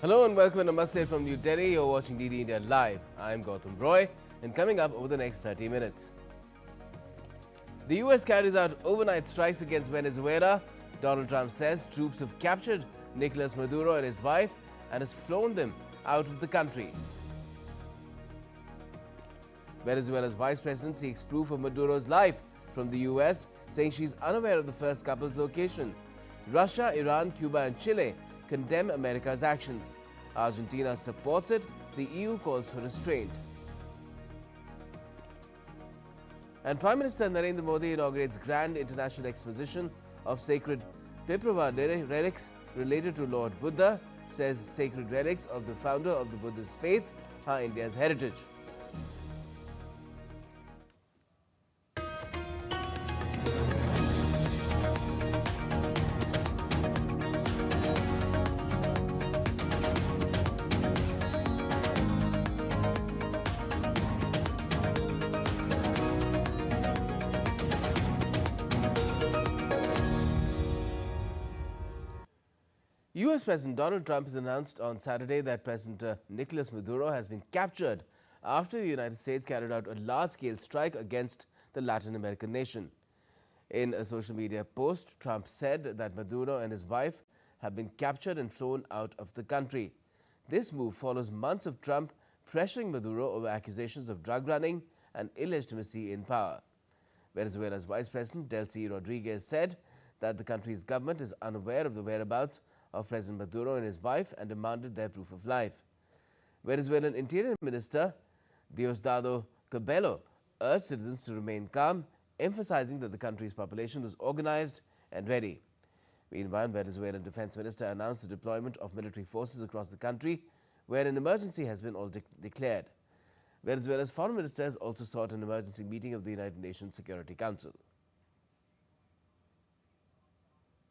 Hello and welcome to Namaste from New Delhi. You're watching DD India Live. I'm Gautam Roy, and coming up over the next 30 minutes. The US carries out overnight strikes against Venezuela. Donald Trump says troops have captured Nicolas Maduro and his wife and has flown them out of the country. Venezuela's vice president seeks proof of Maduro's life from the US, saying she's unaware of the first couple's location. Russia, Iran, Cuba and Chile condemn America's actions. Argentina supports it. The EU calls for restraint. And Prime Minister Narendra Modi inaugurates grand international exposition of sacred repertoire relics related to Lord Buddha, says sacred relics of the founder of the Buddhist faith are India's heritage. US President Donald Trump has announced on Saturday that President Nicolas Maduro has been captured after the United States carried out a large-scale strike against the Latin American nation. In a social media post, Trump said that Maduro and his wife have been captured and flown out of the country. This move follows months of Trump pressuring Maduro over accusations of drug running and illegitimacy in power. Venezuela's Vice President Delcy Rodriguez said that the country's government is unaware of the whereabouts of President Maduro and his wife and demanded their proof of life. Venezuelan Interior Minister Diosdado Cabello urged citizens to remain calm, emphasizing that the country's population was organized and ready. Meanwhile, Venezuelan Defense Minister announced the deployment of military forces across the country, where an emergency has been declared. Venezuela's foreign minister has also sought an emergency meeting of the United Nations Security Council.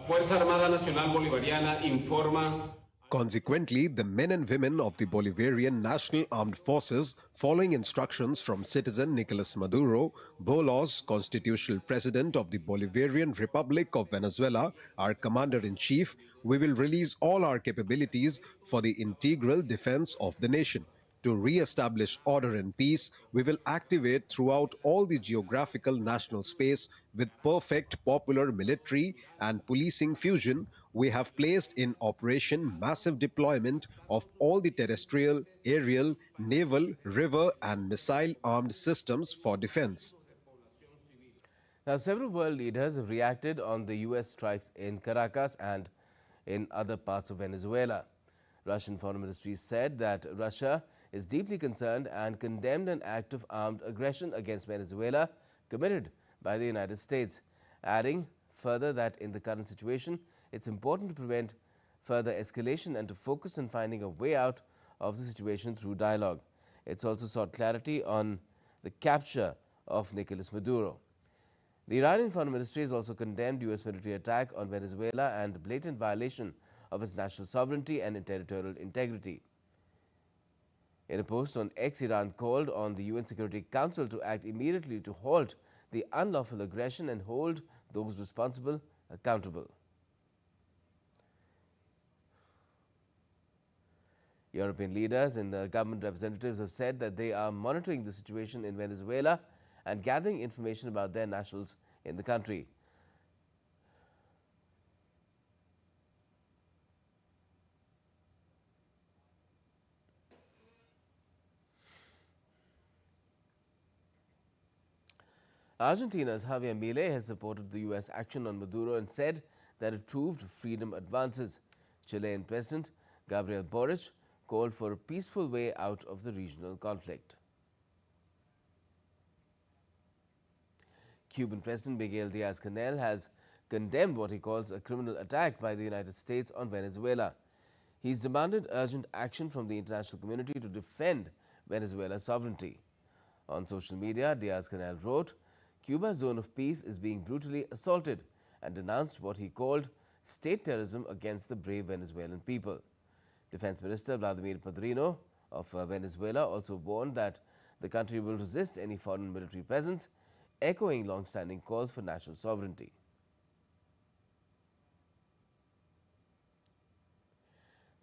Fuerza Armada Nacional Bolivariana informa. Consequently, the men and women of the Bolivarian National Armed Forces, following instructions from citizen Nicolas Maduro, BOLOS, constitutional president of the Bolivarian Republic of Venezuela, our commander-in-chief, we will release all our capabilities for the integral defense of the nation. To re-establish order and peace, we will activate throughout all the geographical national space with perfect popular military and policing fusion. We have placed in operation massive deployment of all the terrestrial, aerial, naval, river and missile armed systems for defense. Now, several world leaders have reacted on the US strikes in Caracas and in other parts of Venezuela. Russian Foreign Ministry said that Russia is deeply concerned and condemned an act of armed aggression against Venezuela committed by the United States, adding further that in the current situation, it's important to prevent further escalation and to focus on finding a way out of the situation through dialogue. It's also sought clarity on the capture of Nicolas Maduro. The Iranian Foreign Ministry has also condemned US military attack on Venezuela and blatant violation of its national sovereignty and territorial integrity. In a post on X, Iran called on the UN Security Council to act immediately to halt the unlawful aggression and hold those responsible accountable. European leaders and the government representatives have said that they are monitoring the situation in Venezuela and gathering information about their nationals in the country. Argentina's Javier Milei has supported the US action on Maduro and said that it proved freedom advances. Chilean President Gabriel Boric called for a peaceful way out of the regional conflict. Cuban President Miguel Diaz-Canel has condemned what he calls a criminal attack by the United States on Venezuela. He's demanded urgent action from the international community to defend Venezuela's sovereignty. On social media, Diaz-Canel wrote, "Cuba's zone of peace is being brutally assaulted," and denounced what he called state terrorism against the brave Venezuelan people. Defense Minister Vladimir Padrino of Venezuela also warned that the country will resist any foreign military presence, echoing long-standing calls for national sovereignty.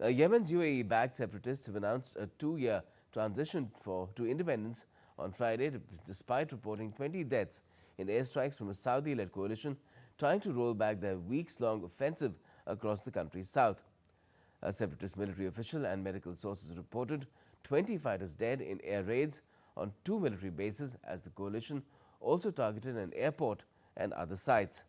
Yemen's UAE-backed separatists have announced a 2-year transition to independence on Friday, despite reporting 20 deaths in airstrikes from a Saudi-led coalition trying to roll back their weeks-long offensive across the country's south. A separatist military official and medical sources reported 20 fighters dead in air raids on 2 military bases, as the coalition also targeted an airport and other sites.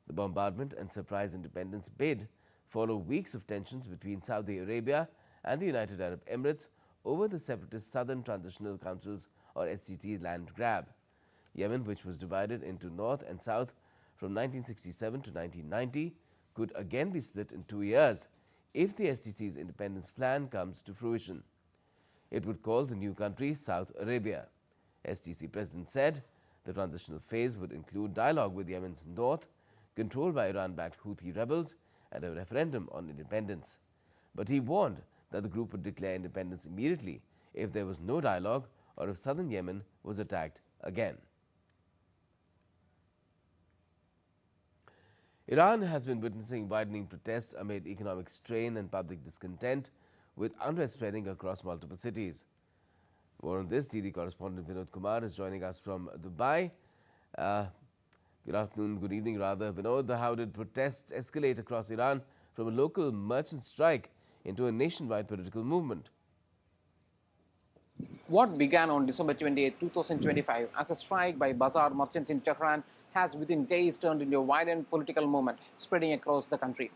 The bombardment and surprise independence bid follow weeks of tensions between Saudi Arabia and the United Arab Emirates over the separatist Southern Transitional Council's or STT land grab. Yemen, which was divided into north and south from 1967 to 1990, could again be split in 2 years if the STT's independence plan comes to fruition. It would call the new country South Arabia. STC president said the transitional phase would include dialogue with Yemen's north, controlled by Iran-backed Houthi rebels, and a referendum on independence. But he warned that the group would declare independence immediately if there was no dialogue or if southern Yemen was attacked again. Iran has been witnessing widening protests amid economic strain and public discontent, with unrest spreading across multiple cities. More on this, DD correspondent Vinod Kumar is joining us from Dubai. Good afternoon, good evening rather. Vinod, how did protests escalate across Iran from a local merchant strike into a nationwide political movement? What began on December 28, 2025 as a strike by bazaar merchants in Tehran has within days turned into a violent political movement spreading across the country.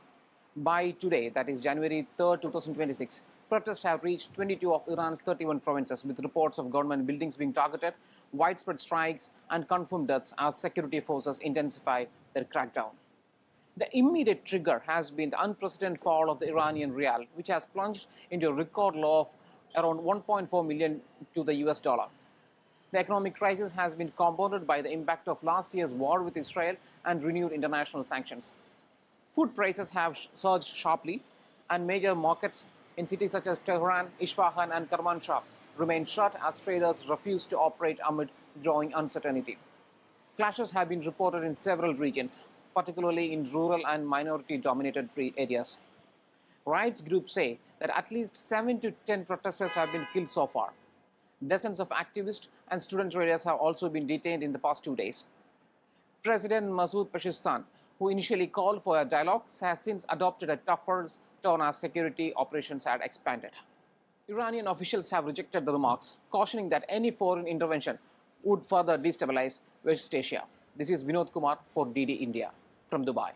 By today, that is January 3, 2026, protests have reached 22 of Iran's 31 provinces, with reports of government buildings being targeted, widespread strikes, and confirmed deaths as security forces intensify their crackdown. The immediate trigger has been the unprecedented fall of the Iranian rial, which has plunged into a record low of around 1.4 million to the US dollar. The economic crisis has been compounded by the impact of last year's war with Israel and renewed international sanctions. Food prices have surged sharply, and major markets in cities such as Tehran, Isfahan, and Kermanshah remain shut as traders refuse to operate amid growing uncertainty. Clashes have been reported in several regions, particularly in rural and minority-dominated areas. Rights groups say that at least 7 to 10 protesters have been killed so far. Dozens of activists and student leaders have also been detained in the past 2 days. President Masoud Pezeshkian, who initially called for a dialogue, has since adopted a tougher tone as security operations had expanded. Iranian officials have rejected the remarks, cautioning that any foreign intervention would further destabilize West Asia. This is Vinod Kumar for DD India from Dubai.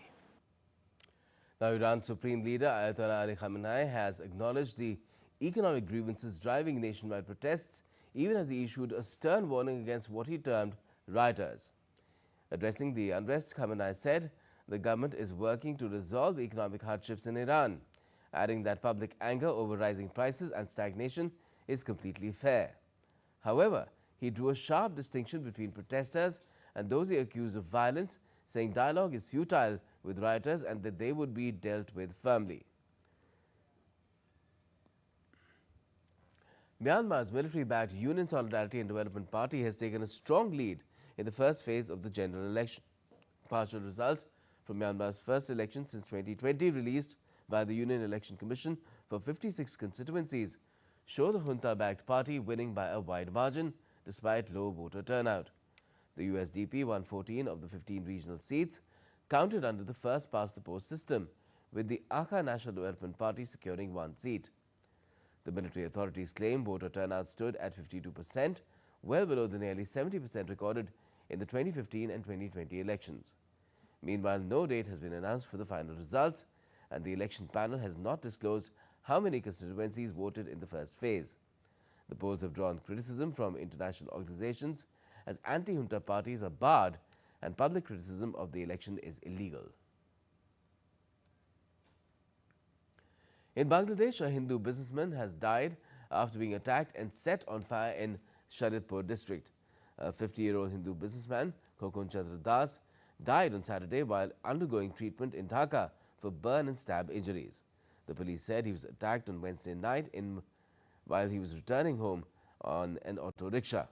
Now, Iran's Supreme Leader Ayatollah Ali Khamenei has acknowledged the economic grievances driving nationwide protests, even as he issued a stern warning against what he termed rioters. Addressing the unrest, Khamenei said the government is working to resolve economic hardships in Iran, adding that public anger over rising prices and stagnation is completely fair. However, he drew a sharp distinction between protesters and those he accused of violence, saying dialogue is futile with rioters and that they would be dealt with firmly. Myanmar's military-backed Union Solidarity and Development Party has taken a strong lead in the first phase of the general election. Partial results from Myanmar's first election since 2020, released by the Union Election Commission for 56 constituencies, show the junta-backed party winning by a wide margin despite low voter turnout. The USDP won 14 of the 15 regional seats, counted under the first-past-the-post system, with the Akha National Development Party securing 1 seat. The military authorities claim voter turnout stood at 52%, well below the nearly 70% recorded in the 2015 and 2020 elections. Meanwhile, no date has been announced for the final results, and the election panel has not disclosed how many constituencies voted in the first phase. The polls have drawn criticism from international organizations as anti-junta parties are barred and public criticism of the election is illegal. In Bangladesh, a Hindu businessman has died after being attacked and set on fire in Sharitpur district. A 50-year-old Hindu businessman, Khokon Chandra Das, died on Saturday while undergoing treatment in Dhaka for burn and stab injuries. The police said he was attacked on Wednesday night while he was returning home on an auto rickshaw.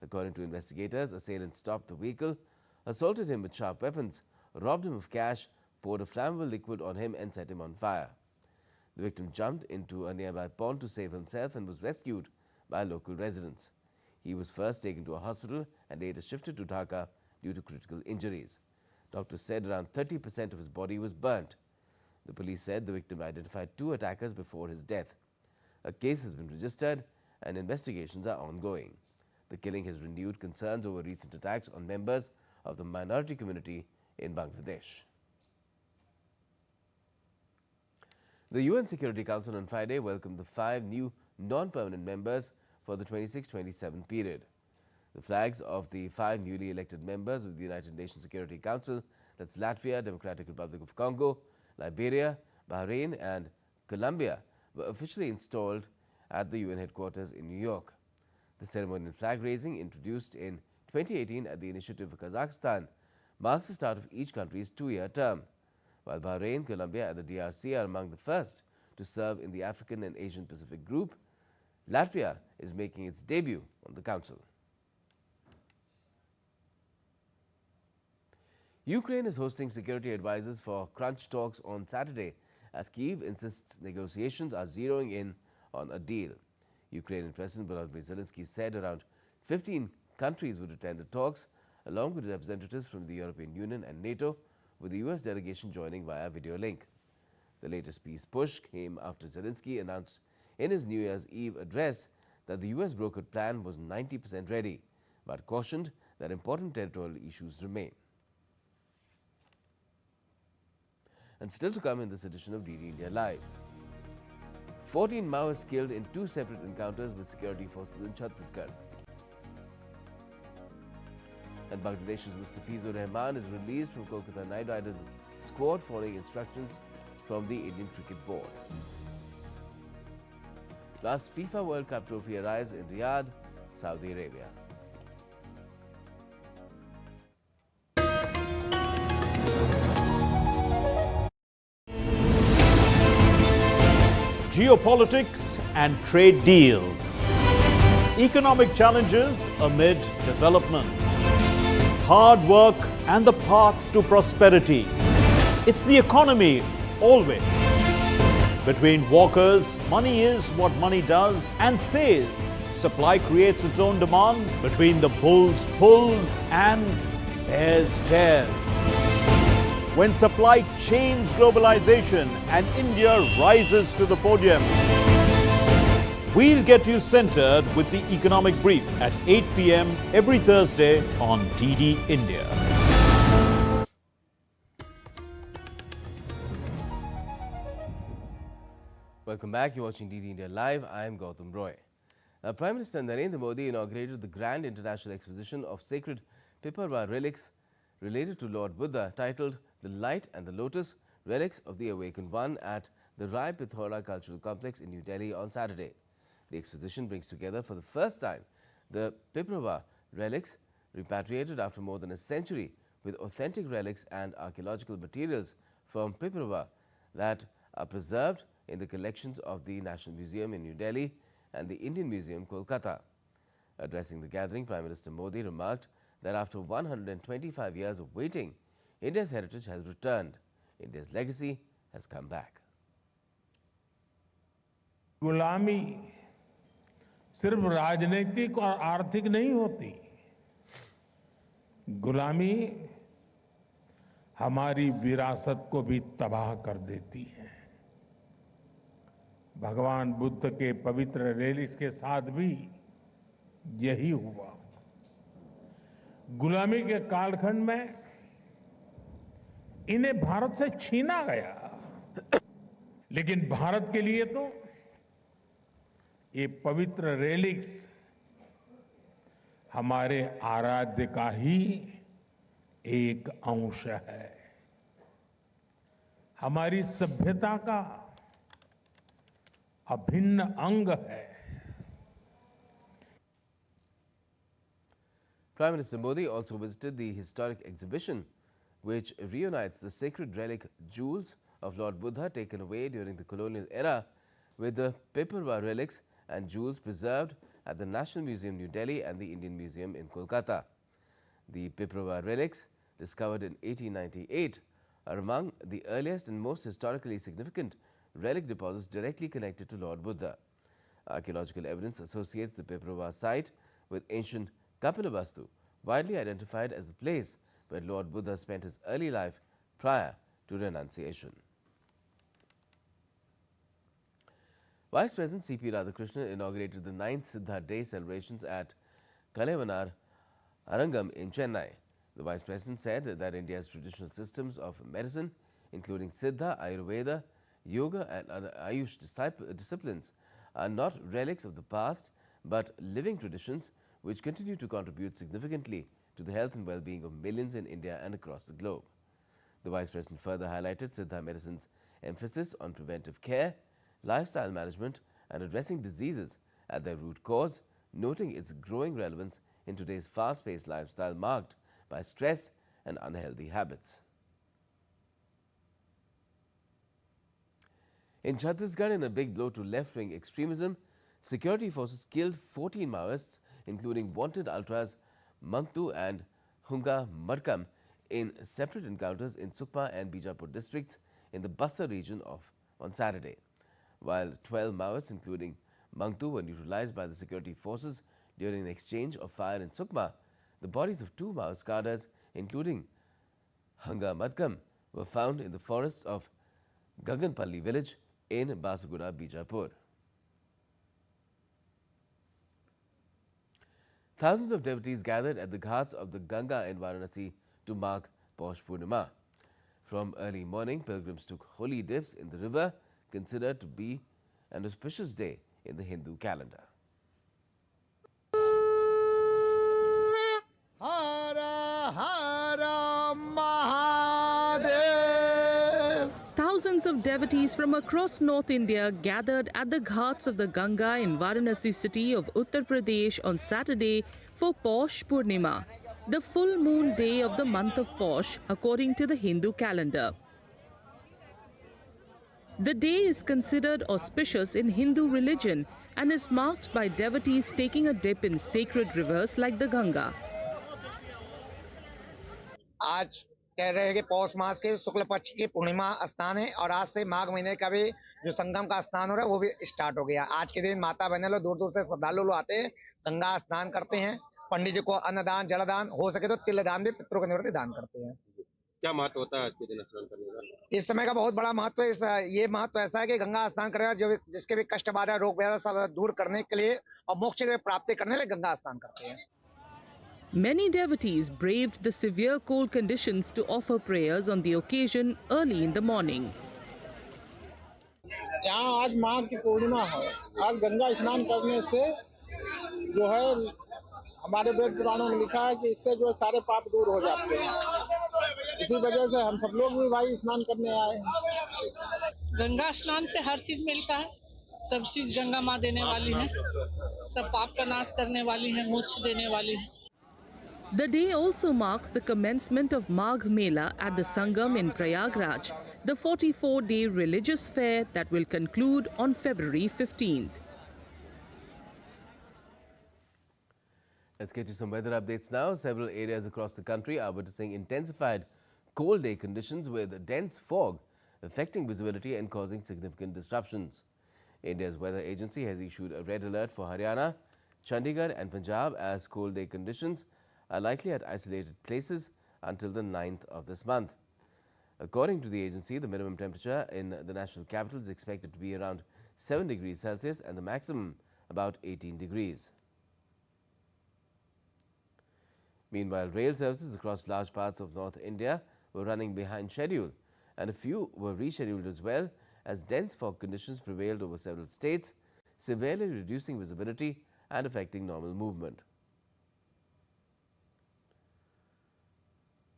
According to investigators, assailants stopped the vehicle, assaulted him with sharp weapons, robbed him of cash, poured a flammable liquid on him and set him on fire. The victim jumped into a nearby pond to save himself and was rescued by local residents. He was first taken to a hospital and later shifted to Dhaka due to critical injuries. Doctors said around 30% of his body was burnt. The police said the victim identified 2 attackers before his death. A case has been registered and investigations are ongoing. The killing has renewed concerns over recent attacks on members of the minority community in Bangladesh. The UN Security Council on Friday welcomed the 5 new non-permanent members for the 26-27 period. The flags of the 5 newly elected members of the United Nations Security Council, that's Latvia, Democratic Republic of Congo, Liberia, Bahrain and Colombia, were officially installed at the UN headquarters in New York. The ceremonial flag raising, introduced in 2018 at the initiative of Kazakhstan, marks the start of each country's 2-year term. While Bahrain, Colombia and the DRC are among the first to serve in the African and Asian Pacific group, Latvia is making its debut on the Council. Ukraine is hosting security advisors for crunch talks on Saturday as Kyiv insists negotiations are zeroing in on a deal. Ukrainian President Volodymyr Zelensky said around 15 countries would attend the talks, along with representatives from the European Union and NATO, with the US delegation joining via video link. The latest peace push came after Zelensky announced in his New Year's Eve address that the US brokered plan was 90% ready, but cautioned that important territorial issues remain. And still to come in this edition of DD India Live. 14 Maoists killed in 2 separate encounters with security forces in Chhattisgarh. And Bangladesh's Mustafizur Rahman is released from Kolkata Knight Riders squad following instructions from the Indian Cricket Board. Plus, FIFA World Cup trophy arrives in Riyadh, Saudi Arabia. Geopolitics and trade deals. Economic challenges amid development. Hard work and the path to prosperity. It's the economy always. Between walkers, money is what money does and says. Supply creates its own demand. Between the bulls pulls and bears tears. When supply chains globalization and India rises to the podium. We'll get you centered with the economic brief at 8 p.m. every Thursday on DD India. Welcome back. You're watching DD India Live. I am Gautam Roy. Prime Minister Narendra Modi inaugurated the Grand International Exposition of Sacred Piparwa relics related to Lord Buddha, titled The Light and the Lotus, Relics of the Awakened One, at the Rai Pithora Cultural Complex in New Delhi on Saturday. The exposition brings together for the first time the Piparwa relics repatriated after more than a century, with authentic relics and archaeological materials from Piparwa that are preserved in the collections of the National Museum in New Delhi and the Indian Museum, Kolkata. Addressing the gathering, Prime Minister Modi remarked that after 125 years of waiting, India's heritage has returned. India's legacy has come back. गुलामी सिर्फ राजनीतिक और आर्थिक नहीं होती। गुलामी हमारी विरासत को भी तबाह कर देती है। भगवान बुद्ध के पवित्र रेलिक्स के साथ भी यही हुआ। गुलामी के कालखंड में इन्हें भारत से छीना गया, लेकिन भारत के लिए तो ये पवित्र रेलिक्स हमारे आराध्य का ही एक अंश है, हमारी सभ्यता का अभिन्न अंग है। Prime Minister Modi also visited the historic exhibition, which reunites the sacred relic jewels of Lord Buddha taken away during the colonial era with the Piparwa relics and jewels preserved at the National Museum, New Delhi and the Indian Museum in Kolkata. The Piparwa relics, discovered in 1898, are among the earliest and most historically significant relic deposits directly connected to Lord Buddha. Archaeological evidence associates the Piprava site with ancient Kapilavastu, widely identified as the place where Lord Buddha spent his early life prior to renunciation. Vice President C.P. Radhakrishnan inaugurated the 9th Siddha Day celebrations at Kalavanar Arangam in Chennai. The Vice President said that India's traditional systems of medicine, including Siddha, Ayurveda, Yoga and other Ayush disciplines, are not relics of the past but living traditions which continue to contribute significantly to the health and well-being of millions in India and across the globe. The Vice President further highlighted Siddha medicine's emphasis on preventive care, lifestyle management and addressing diseases at their root cause, noting its growing relevance in today's fast-paced lifestyle marked by stress and unhealthy habits. In Chhattisgarh, in a big blow to left-wing extremism, security forces killed 14 Maoists, including wanted ultras Mangtu and Hunga Markam, in separate encounters in Sukma and Bijapur districts in the Bastar region on Saturday. While 12 Maoists, including Mangtu, were neutralized by the security forces during an exchange of fire in Sukma, the bodies of 2 Maoist cadres, including Hunga Markam, were found in the forests of Gaganpalli village in Basugura, Bijapur. Thousands of devotees gathered at the ghats of the Ganga in Varanasi to mark Paush Purnima. From early morning, pilgrims took holy dips in the river, considered to be an auspicious day in the Hindu calendar. Hara Hara Mahadev. Thousands of devotees from across North India gathered at the ghats of the Ganga in Varanasi city of Uttar Pradesh on Saturday for Paush Purnima, the full moon day of the month of Paush according to the Hindu calendar. The day is considered auspicious in Hindu religion and is marked by devotees taking a dip in sacred rivers like the Ganga. आज कह रहे हैं कि पौष मास के शुक्ल पक्ष की पूर्णिमा स्नान है और आज से माघ महीने का भी जो संगम का स्नान हो रहा है वो भी स्टार्ट हो गया। आज के दिन माता बहनें लोग दूर दूर से श्रद्धालु लोग आते हैं, गंगा स्नान करते हैं, पंडित जी को अन्नदान जलदान हो सके तो तिलदान भी पितरों के निवृत्ति दान करते हैं। क्या महत्व होता है आज के दिन स्नान करने का? इस समय का बहुत बड़ा महत्व है। ये महत्व ऐसा है कि गंगा स्नान करेगा जो जिसके भी कष्ट बाधा रोग वगैरह सब दूर करने के लिए और मोक्ष की प्राप्ति करने के लिए गंगा स्नान करते हैं। Many devotees braved the severe cold conditions to offer prayers on the occasion early in the morning. यहाँ आज माघ की पूर्णिमा है। आज गंगा स्नान करने से जो है हमारे वेद पुराणों में लिखा है कि इससे जो सारे पाप दूर हो जाते हैं। इसी वजह से हम सब लोग भी भाई स्नान करने आए हैं। गंगा स्नान से हर चीज मिलता है, सब चीज गंगा माँ देने वाली है, सब पाप का नाश करने वाली है, मोक्ष देने वाली है। The day also marks the commencement of Magh Mela at the Sangam in Prayagraj, the 44-day religious fair that will conclude on February 15th. Let's get to some weather updates now. Several areas across the country are witnessing intensified cold day conditions with dense fog affecting visibility and causing significant disruptions. India's weather agency has issued a red alert for Haryana, Chandigarh and Punjab as cold day conditions are likely at isolated places until the 9th of this month. According to the agency, the minimum temperature in the national capital is expected to be around 7 degrees Celsius and the maximum about 18 degrees. Meanwhile, rail services across large parts of North India were running behind schedule and a few were rescheduled as well as dense fog conditions prevailed over several states, severely reducing visibility and affecting normal movement.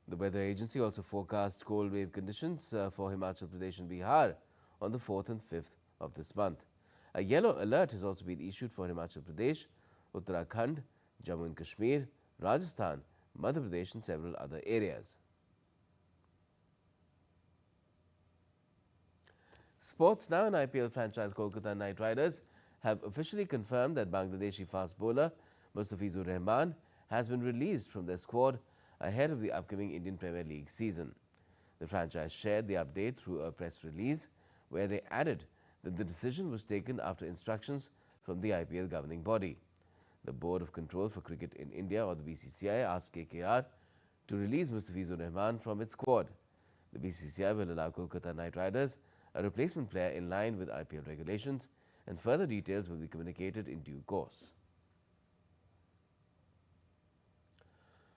The weather agency also forecast cold wave conditions for Himachal Pradesh and Bihar on the 4th and 5th of this month. A yellow alert has also been issued for Himachal Pradesh, Uttarakhand, Jammu and Kashmir, Rajasthan, Madhya Pradesh and several other areas. Sports now. In IPL franchise Kolkata Knight Riders have officially confirmed that Bangladeshi fast bowler Mustafizur Rahman has been released from their squad ahead of the upcoming Indian Premier League season. The franchise shared the update through a press release, where they added that the decision was taken after instructions from the IPL governing body. The Board of Control for Cricket in India, or the BCCI, asked KKR to release Mustafizur Rahman from its squad. The BCCI will allow Kolkata Knight Riders a replacement player in line with IPL regulations, and further details will be communicated in due course.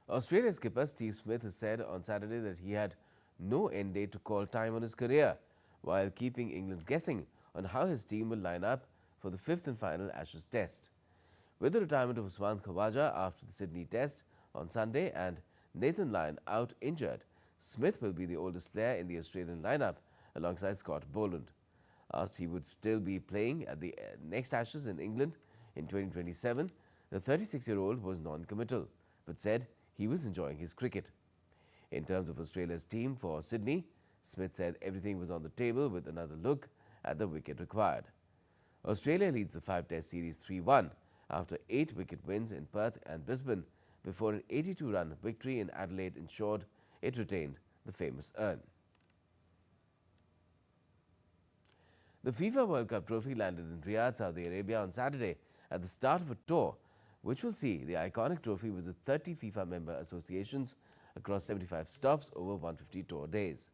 Australia skipper Steve Smith has said on Saturday that he had no end date to call time on his career, while keeping England guessing on how his team will line up for the 5th and final Ashes test. With the retirement of Usman Khawaja after the Sydney test on Sunday and Nathan Lyon out injured, Smith will be the oldest player in the Australian lineup alongside Scott Boland. Asked he would still be playing at the next Ashes in England in 2027, the 36-year-old was non-committal, but said he was enjoying his cricket. In terms of Australia's team for Sydney, Smith said everything was on the table with another look at the wicket required. Australia leads the 5-test series 3-1 after 8 wicket wins in Perth and Brisbane before an 82-run victory in Adelaide ensured it retained the famous urn. The FIFA World Cup trophy landed in Riyadh, Saudi Arabia on Saturday at the start of a tour which will see the iconic trophy visit 30 FIFA member associations across 75 stops over 150 tour days.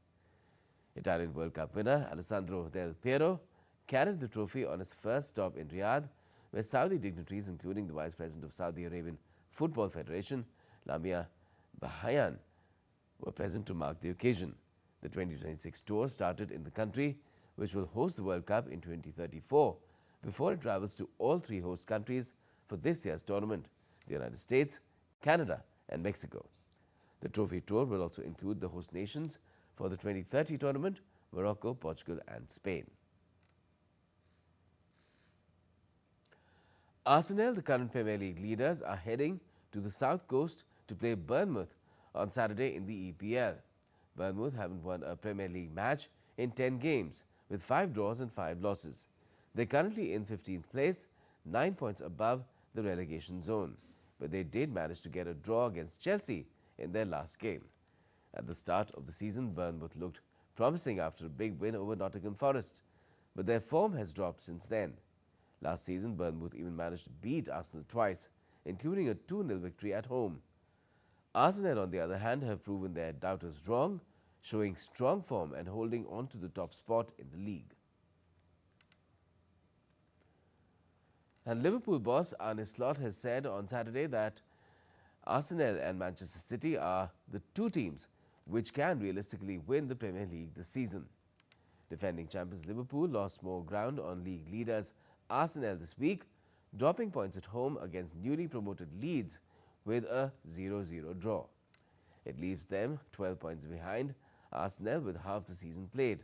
Italian World Cup winner Alessandro Del Piero carried the trophy on its first stop in Riyadh, where Saudi dignitaries, including the Vice President of Saudi Arabian Football Federation, Lamia Bahayan, were present to mark the occasion. The 2026 tour started in the country, which will host the World Cup in 2034, before it travels to all 3 host countries for this year's tournament: the United States, Canada and Mexico. The trophy tour will also include the host nations for the 2030 tournament: Morocco, Portugal and Spain. Arsenal, the current Premier League leaders, are heading to the South Coast to play Bournemouth on Saturday in the EPL. Bournemouth haven't won a Premier League match in 10 games, with 5 draws and 5 losses. They're currently in 15th place, 9 points above the relegation zone, but they did manage to get a draw against Chelsea in their last game. At the start of the season, Bournemouth looked promising after a big win over Nottingham Forest, but their form has dropped since then. Last season, Bournemouth even managed to beat Arsenal twice, including a 2-0 victory at home. Arsenal, on the other hand, have proven their doubters wrong, showing strong form and holding on to the top spot in the league. And Liverpool boss Arne Slot has said on Saturday that Arsenal and Manchester City are the 2 teams which can realistically win the Premier League this season. Defending champions Liverpool lost more ground on league leaders Arsenal this week, dropping points at home against newly promoted Leeds with a 0-0 draw. It leaves them 12 points behind Arsenal with half the season played,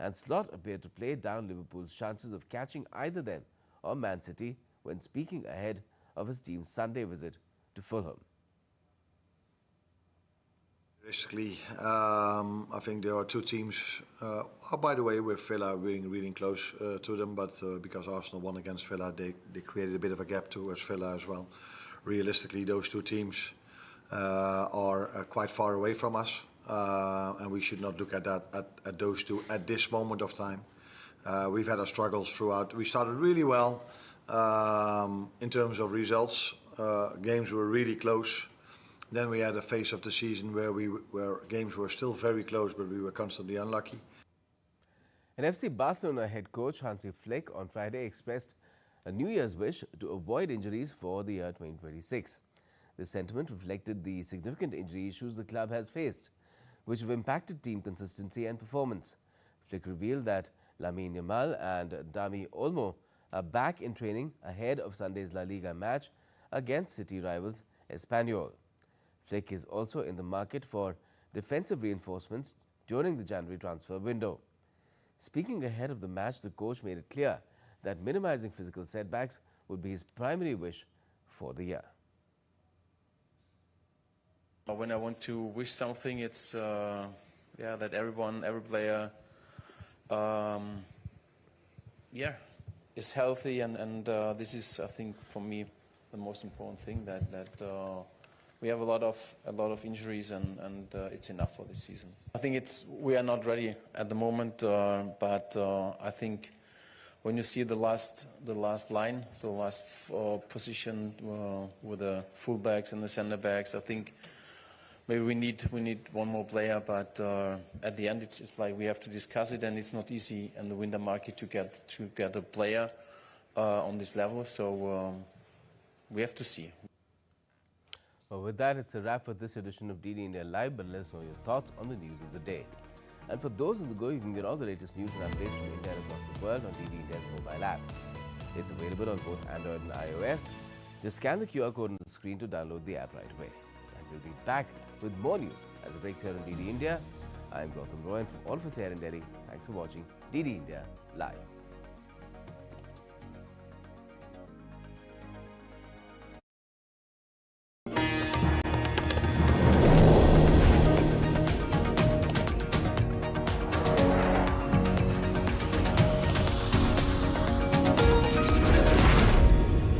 and Slot appeared to play down Liverpool's chances of catching either them or Man City when speaking ahead of his team's Sunday visit to Fulham. Realistically, I think there are 2 teams. By the way, with Villa being really close to them, but because Arsenal won against Villa, they created a bit of a gap towards Villa as well. Realistically, those 2 teams are quite far away from us, and we should not look at those 2 at this moment of time. We've had our struggles throughout. We started really well in terms of results. Games were really close. Then we had a phase of the season where games were still very close, but we were constantly unlucky. And FC Barcelona head coach Hansi Flick on Friday expressed a New Year's wish to avoid injuries for the year 2026. This sentiment reflected the significant injury issues the club has faced, which have impacted team consistency and performance. Flick revealed that Lamine Yamal and Dani Olmo are back in training ahead of Sunday's La Liga match against City rivals Espanyol. Flick is also in the market for defensive reinforcements during the January transfer window. Speaking ahead of the match, the coach made it clear that minimizing physical setbacks would be his primary wish for the year. When I want to wish something, it's that every player, is healthy, and this is, I think, for me, the most important thing, that we have a lot of injuries, and it's enough for this season. I think we are not ready at the moment, but I think when you see the last line, so last position with the fullbacks and the centre backs, I think maybe we need one more player. But at the end, it's like we have to discuss it, and it's not easy in the winter market to get a player on this level. So we have to see. Well, with that, it's a wrap for this edition of DD India Live, but let us know your thoughts on the news of the day. And for those on the go, you can get all the latest news and updates from India and across the world on DD India's mobile app. It's available on both Android and iOS. Just scan the QR code on the screen to download the app right away. And we'll be back with more news as it breaks here on DD India. I'm Gautam Roy, and from all of us here in Delhi, thanks for watching DD India Live.